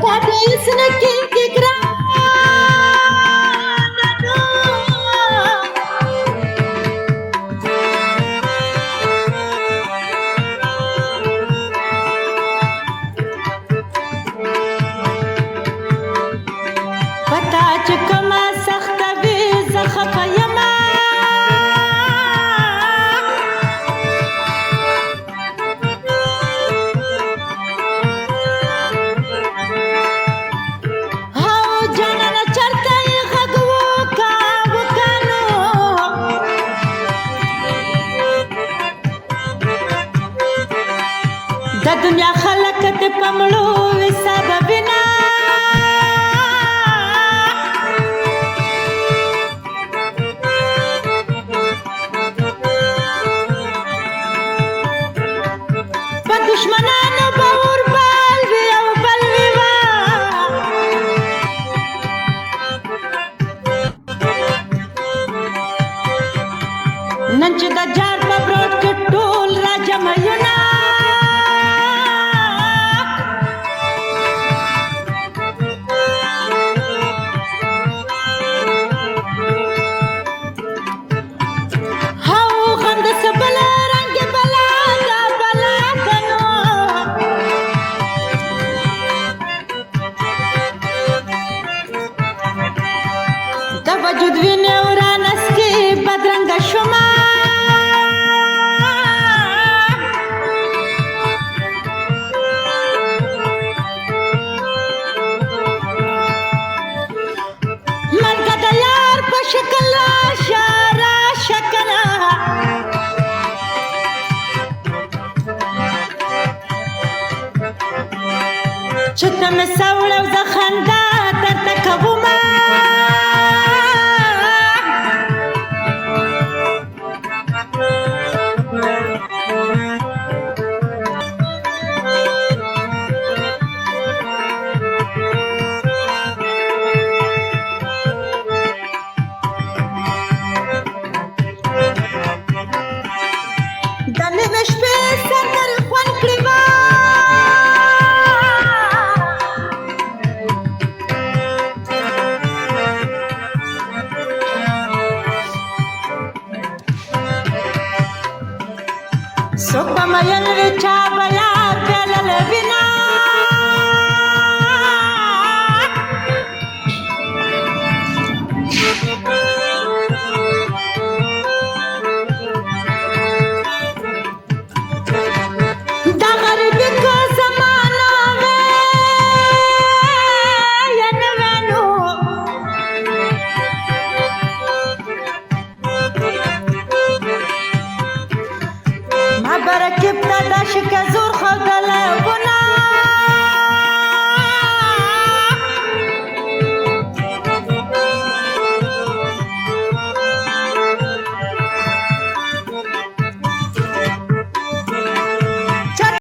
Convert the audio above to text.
Kadisne ki grana pata chkama sakhta vi zakha yama د دنیا خلک ته پمړو سببنا په دشمنانو باور بال وی او بل وی وا نن چې د جار په بروت کې ټول راجمعونه وجود وینه ورانس کې بدرنګ شوما مرګ د یار په شکل اشاره شکنا چې تم سوړو د خندا درته کومه Sopa mayan recha